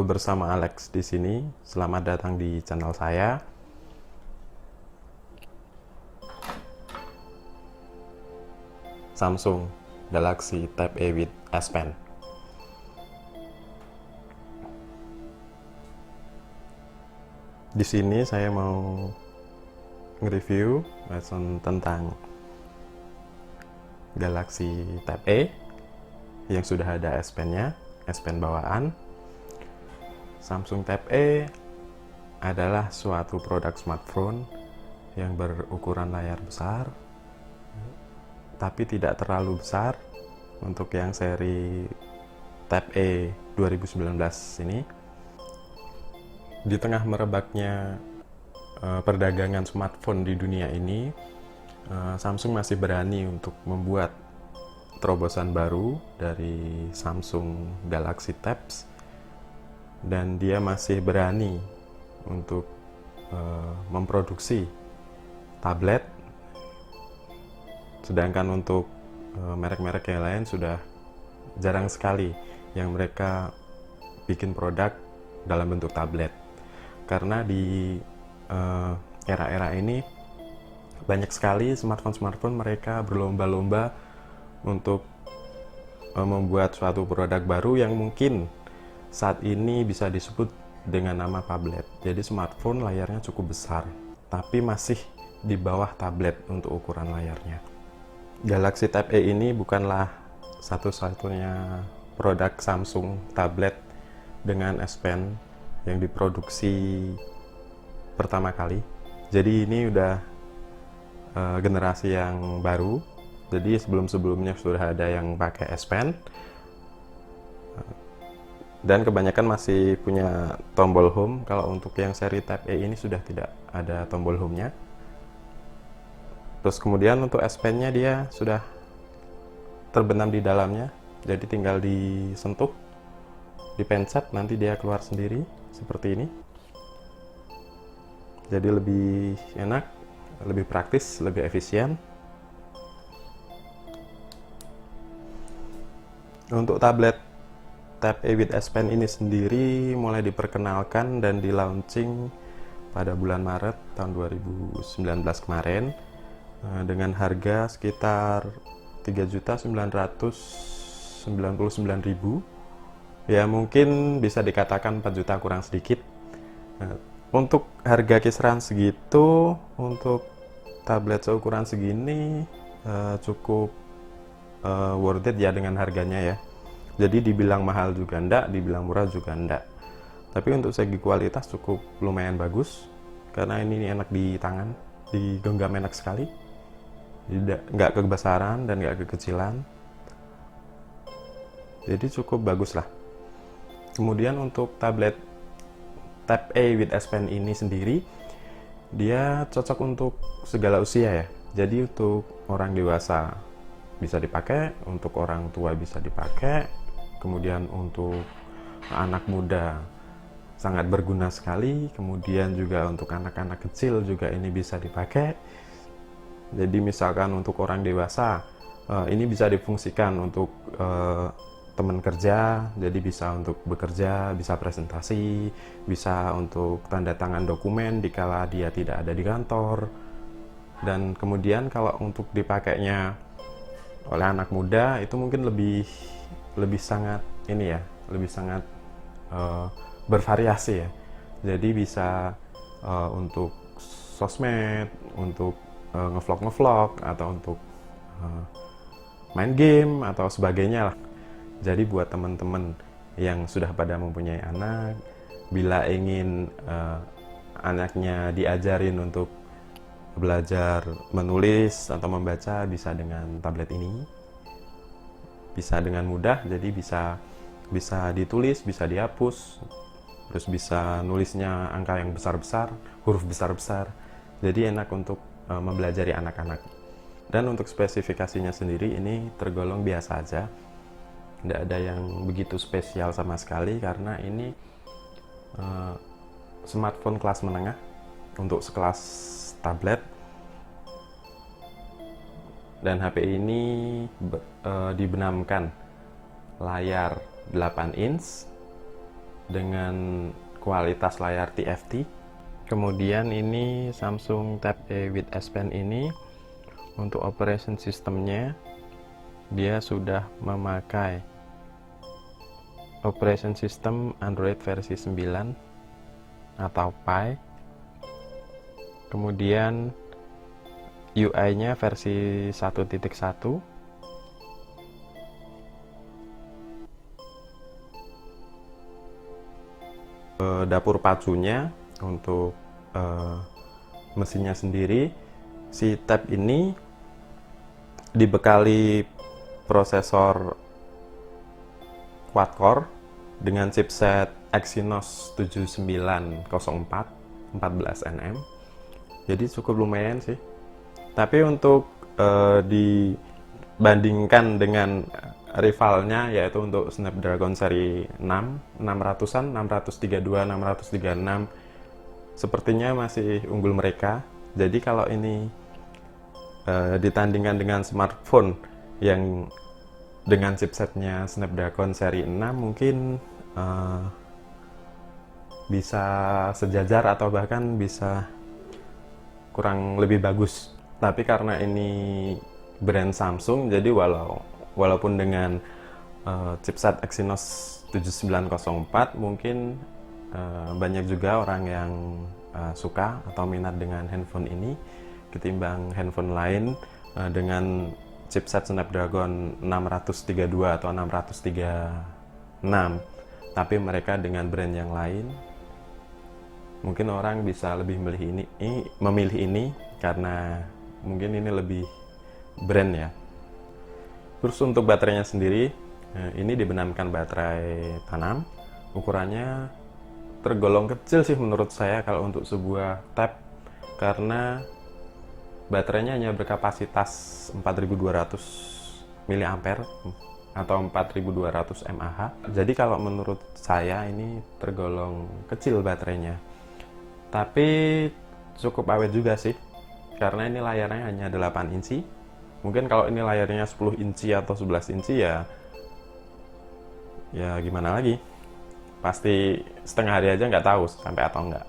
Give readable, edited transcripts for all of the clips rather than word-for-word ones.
Halo, bersama Alex di sini. Selamat datang di channel saya. Samsung Galaxy Tab A with S Pen. Di sini saya mau nge-review tentang Galaxy Tab A yang sudah ada S Pen-nya, S Pen bawaan. Samsung Tab A adalah suatu produk smartphone yang berukuran layar besar, tapi tidak terlalu besar untuk yang seri Tab A 2019 ini. Di tengah merebaknya perdagangan smartphone di dunia ini, Samsung masih berani untuk membuat terobosan baru dari Samsung Galaxy Tabs, dan dia masih berani untuk memproduksi tablet, sedangkan untuk merek-merek yang lain sudah jarang sekali yang mereka bikin produk dalam bentuk tablet. Karena di era-era ini banyak sekali smartphone mereka berlomba-lomba untuk membuat suatu produk baru yang mungkin saat ini bisa disebut dengan nama tablet. Jadi smartphone layarnya cukup besar, tapi masih di bawah tablet untuk ukuran layarnya. Galaxy Tab A ini bukanlah satu-satunya produk Samsung tablet dengan S Pen yang diproduksi pertama kali. Jadi ini udah generasi yang baru. Jadi sebelum-sebelumnya sudah ada yang pakai S Pen, dan kebanyakan masih punya tombol home. Kalau untuk yang seri Tab A ini sudah tidak ada tombol home-nya. Terus kemudian untuk S Pen-nya dia sudah terbenam di dalamnya, jadi tinggal disentuh, dipencet, nanti dia keluar sendiri seperti ini. Jadi lebih enak, lebih praktis, lebih efisien. Untuk tablet Tab A with S Pen ini sendiri mulai diperkenalkan dan di launching pada bulan Maret tahun 2019 kemarin dengan harga sekitar 3.999.000. Ya, mungkin bisa dikatakan 4 juta kurang sedikit. Untuk harga kisaran segitu, untuk tablet seukuran segini cukup worth it ya dengan harganya ya. Jadi dibilang mahal juga enggak, dibilang murah juga enggak. Tapi untuk segi kualitas cukup lumayan bagus, karena ini enak di tangan, digenggam enak sekali. Nggak kebesaran dan nggak kekecilan. Jadi cukup bagus lah. Kemudian untuk tablet Tab A with S Pen ini sendiri, dia cocok untuk segala usia ya. Jadi untuk orang dewasa bisa dipakai, untuk orang tua bisa dipakai, kemudian untuk anak muda sangat berguna sekali, kemudian juga untuk anak-anak kecil juga ini bisa dipakai. Jadi misalkan untuk orang dewasa, ini bisa difungsikan untuk teman kerja, jadi bisa untuk bekerja, bisa presentasi, bisa untuk tanda tangan dokumen dikala dia tidak ada di kantor. Dan kemudian kalau untuk dipakainya oleh anak muda itu mungkin lebih sangat ini ya, lebih sangat bervariasi ya. Jadi bisa untuk sosmed, untuk ngevlog atau untuk main game atau sebagainya lah. Jadi buat teman-teman yang sudah pada mempunyai anak, bila ingin anaknya diajarin untuk belajar menulis atau membaca, bisa dengan tablet ini. Bisa dengan mudah, jadi bisa ditulis, bisa dihapus, terus bisa nulisnya angka yang besar-besar, huruf besar-besar. Jadi enak untuk mempelajari anak-anak. Dan untuk spesifikasinya sendiri ini tergolong biasa aja, tidak ada yang begitu spesial sama sekali, karena ini smartphone kelas menengah untuk sekelas tablet. Dan HP ini dibenamkan layar 8 inch dengan kualitas layar TFT. Kemudian ini Samsung Tab A with S Pen ini untuk operation systemnya dia sudah memakai operation system Android versi 9 atau Pie. Kemudian UI-nya versi 1.1. Dapur pacunya untuk mesinnya sendiri, si Tab ini dibekali prosesor quad-core dengan chipset Exynos 7904 14nm. Jadi cukup lumayan sih. Tapi untuk dibandingkan dengan rivalnya, yaitu untuk Snapdragon seri 6, 600-an, 632, 636, sepertinya masih unggul mereka. Jadi kalau ini ditandingkan dengan smartphone yang dengan chipsetnya Snapdragon seri 6, mungkin bisa sejajar atau bahkan bisa kurang lebih bagus. Tapi karena ini brand Samsung, jadi walaupun dengan chipset Exynos 7904, mungkin banyak juga orang yang suka atau minat dengan handphone ini ketimbang handphone lain dengan chipset Snapdragon 632 atau 636, tapi mereka dengan brand yang lain. Mungkin orang bisa lebih memilih ini karena mungkin ini lebih brand ya. Terus untuk baterainya sendiri, ini dibenamkan baterai tanam. Ukurannya tergolong kecil sih menurut saya kalau untuk sebuah tab, karena baterainya hanya berkapasitas 4200 mAh atau 4200 mAh. Jadi kalau menurut saya ini tergolong kecil baterainya. Tapi cukup awet juga sih, karena ini layarnya hanya 8 inci. Mungkin kalau ini layarnya 10 inci atau 11 inci ya gimana lagi, pasti setengah hari aja nggak tahu sampai atau enggak.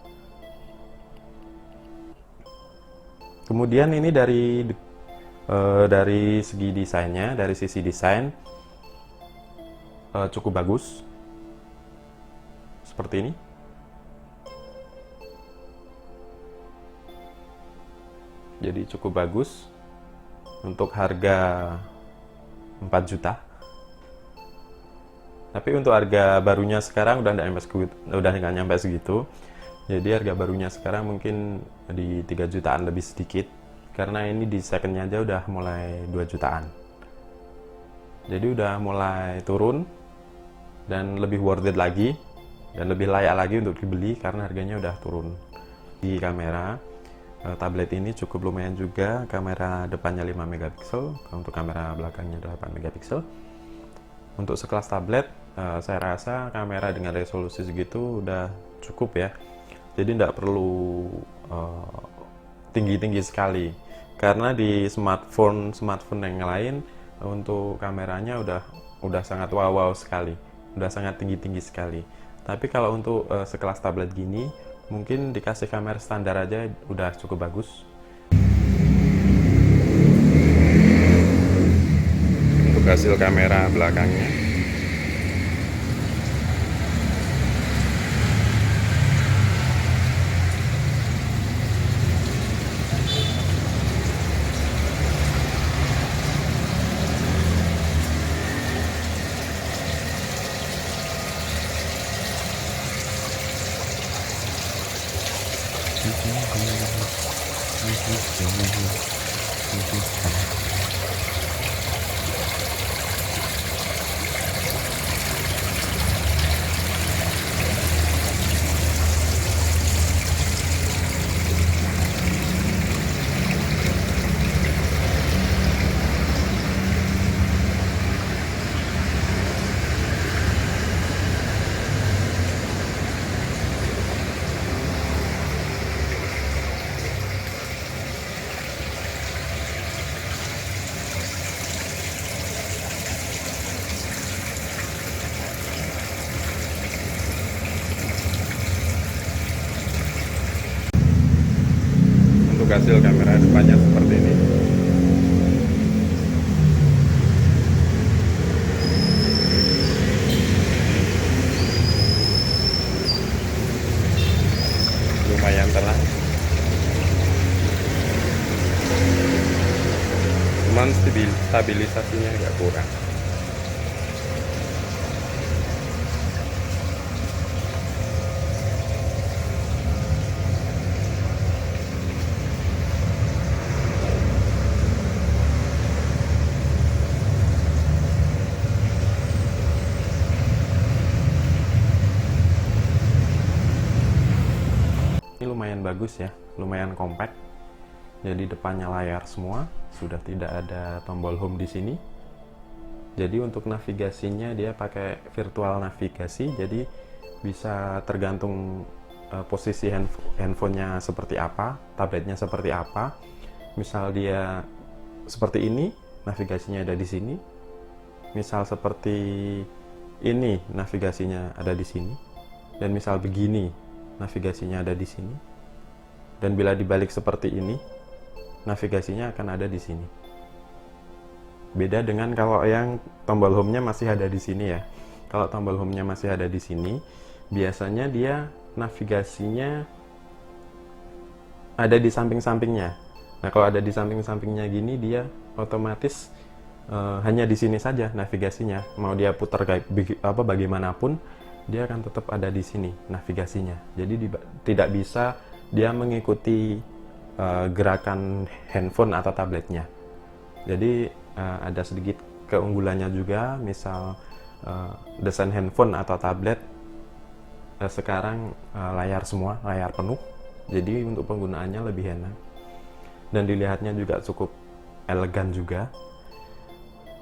Kemudian ini dari segi desainnya, dari sisi desain cukup bagus seperti ini. Jadi cukup bagus untuk harga 4 juta. Tapi untuk harga barunya sekarang udah nggak nyampe segitu. Jadi harga barunya sekarang mungkin di 3 jutaan lebih sedikit, karena ini di secondnya aja udah mulai 2 jutaan. Jadi udah mulai turun dan lebih worth it lagi dan lebih layak lagi untuk dibeli karena harganya udah turun. Di kamera, tablet ini cukup lumayan juga. Kamera depannya 5 megapiksel, untuk kamera belakangnya 8 megapiksel. Untuk sekelas tablet, saya rasa kamera dengan resolusi segitu udah cukup ya. Jadi tidak perlu tinggi-tinggi sekali, karena di smartphone yang lain untuk kameranya udah sangat wow sekali, udah sangat tinggi sekali. Tapi kalau untuk sekelas tablet gini, mungkin dikasih kamera standar aja udah cukup bagus. Untuk hasil kamera belakangnya, hasil kamera depannya seperti ini. Lumayan terang, cuman stabilisasinya agak kurang. Ini lumayan bagus ya, lumayan compact. Jadi depannya layar semua, sudah tidak ada tombol home di sini. Jadi untuk navigasinya dia pakai virtual navigasi, jadi bisa tergantung posisi handphonenya seperti apa, tabletnya seperti apa. Misal dia seperti ini, navigasinya ada di sini. Misal seperti ini, navigasinya ada di sini. Dan misal begini, navigasinya ada di sini. Dan bila dibalik seperti ini, navigasinya akan ada di sini. Beda dengan kalau yang tombol home-nya masih ada di sini ya. Kalau tombol home-nya masih ada di sini, biasanya dia navigasinya ada di samping-sampingnya. Nah, kalau ada di samping-sampingnya gini, dia otomatis hanya di sini saja navigasinya. Mau dia putar bagaimanapun, dia akan tetap ada di sini navigasinya. Jadi tidak bisa dia mengikuti gerakan handphone atau tabletnya. Jadi ada sedikit keunggulannya juga, misal desain handphone atau tablet sekarang layar semua, layar penuh. Jadi untuk penggunaannya lebih enak. Dan dilihatnya juga cukup elegan juga.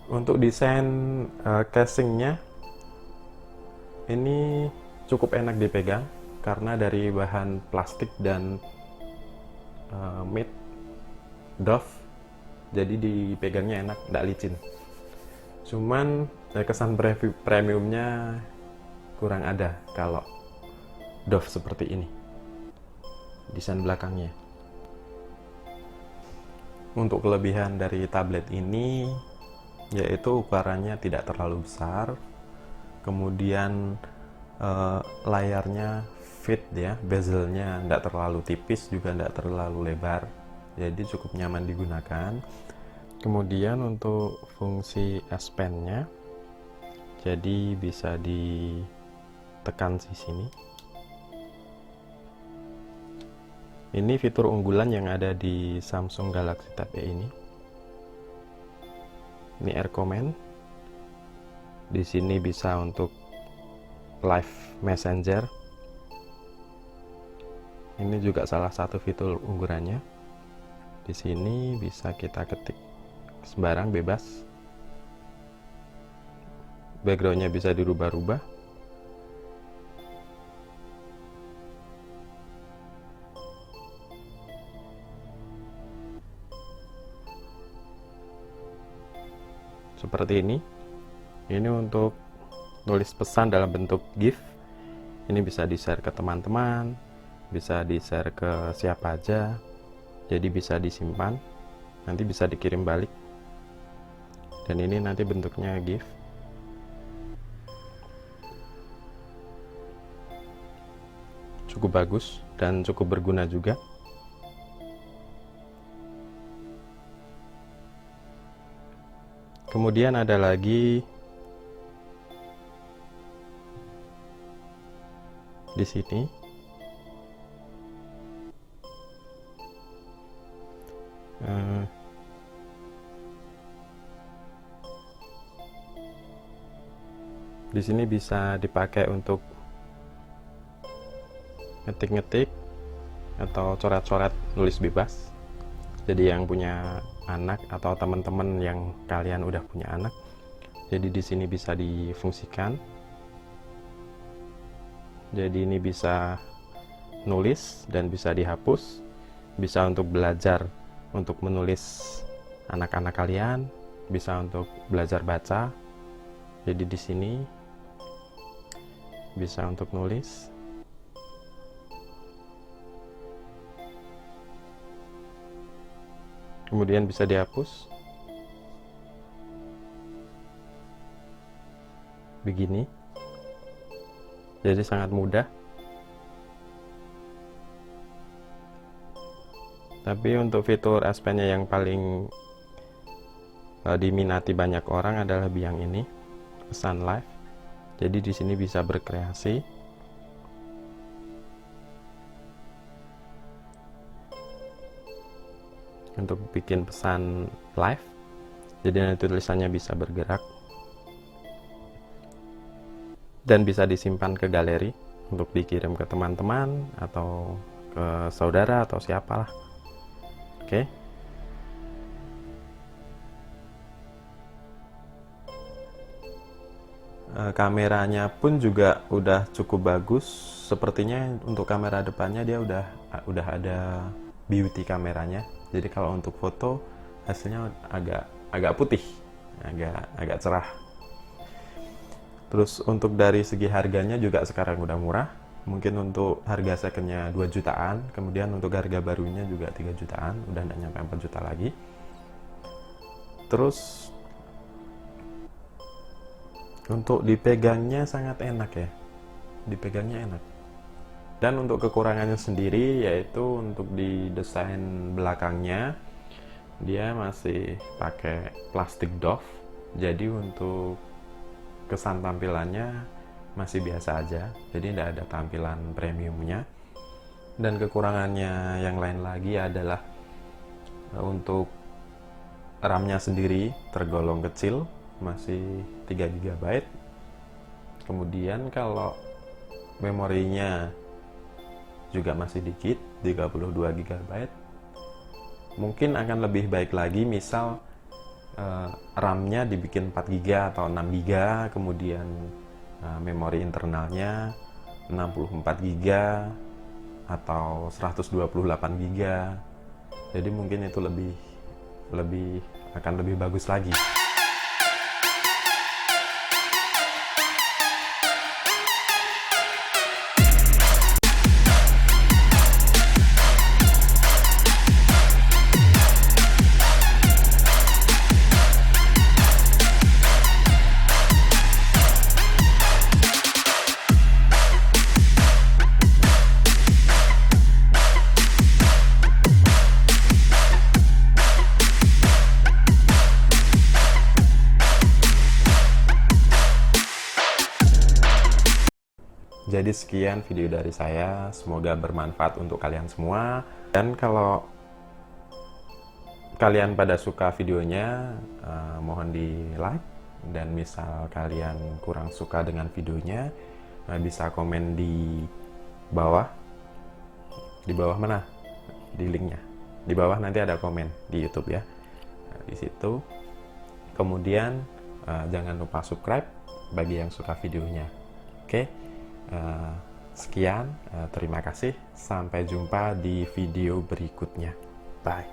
Untuk desain casingnya ini cukup enak dipegang karena dari bahan plastik dan made doff, jadi dipegangnya enak, tidak licin. Cuman kesan premiumnya kurang ada kalau doff seperti ini desain belakangnya. Untuk kelebihan dari tablet ini yaitu ukurannya tidak terlalu besar, kemudian layarnya fit ya, bezelnya tidak terlalu tipis juga tidak terlalu lebar, jadi cukup nyaman digunakan. Kemudian untuk fungsi S Pen-nya, jadi bisa ditekan di sini. Ini fitur unggulan yang ada di Samsung Galaxy Tab E ini. Ini Air Command. Di sini bisa untuk live messenger. Ini juga salah satu fitur unggulannya. Di sini bisa kita ketik sembarang, bebas. Backgroundnya bisa dirubah-rubah. Seperti ini. Ini untuk nulis pesan dalam bentuk GIF. Ini bisa di-share ke teman-teman, bisa di-share ke siapa aja. Jadi bisa disimpan, nanti bisa dikirim balik. Dan ini nanti bentuknya GIF. Cukup bagus dan cukup berguna juga. Kemudian ada lagi di sini. Di sini bisa dipakai untuk ngetik-ngetik atau coret-coret, nulis bebas. Jadi yang punya anak atau teman-teman yang kalian udah punya anak, jadi di sini bisa difungsikan. Jadi ini bisa nulis dan bisa dihapus, bisa untuk belajar, untuk menulis anak-anak kalian, bisa untuk belajar baca. Jadi di sini bisa untuk nulis. kemudian bisa dihapus begini. Jadi sangat mudah. Tapi untuk fitur S Pen-nya yang paling diminati banyak orang adalah yang ini, Pesan Live. Jadi di sini bisa berkreasi. Untuk bikin pesan live. Jadi nanti tulisannya bisa bergerak. Dan bisa disimpan ke galeri untuk dikirim ke teman-teman atau ke saudara atau siapalah. Oke. Kameranya pun juga udah cukup bagus. Sepertinya untuk kamera depannya dia udah ada beauty kameranya. Jadi kalau untuk foto hasilnya agak putih, agak cerah. Terus untuk dari segi harganya juga sekarang udah murah. Mungkin untuk harga secondnya 2 jutaan, kemudian untuk harga barunya juga 3 jutaan, udah nggak nyampe 4 juta lagi. Terus untuk dipegangnya sangat enak ya, dipegangnya enak. Dan untuk kekurangannya sendiri yaitu untuk di desain belakangnya dia masih pakai plastik doff, jadi untuk kesan tampilannya masih biasa aja, jadi tidak ada tampilan premiumnya. Dan kekurangannya yang lain lagi adalah untuk RAM-nya sendiri tergolong kecil, masih 3 GB. Kemudian kalau memorinya juga masih dikit, 32 GB. Mungkin akan lebih baik lagi misal RAM-nya dibikin 4 GB atau 6 GB, kemudian memori internalnya 64 GB atau 128 GB. Jadi mungkin itu akan lebih bagus lagi. Jadi sekian video dari saya, semoga bermanfaat untuk kalian semua. Dan kalau kalian pada suka videonya, mohon di like. Dan misal kalian kurang suka dengan videonya, bisa komen di bawah. Di bawah mana? Di linknya. Di bawah nanti ada komen di YouTube ya. Di situ. Kemudian jangan lupa subscribe bagi yang suka videonya. Oke. Sekian, terima kasih. Sampai jumpa di video berikutnya. Bye.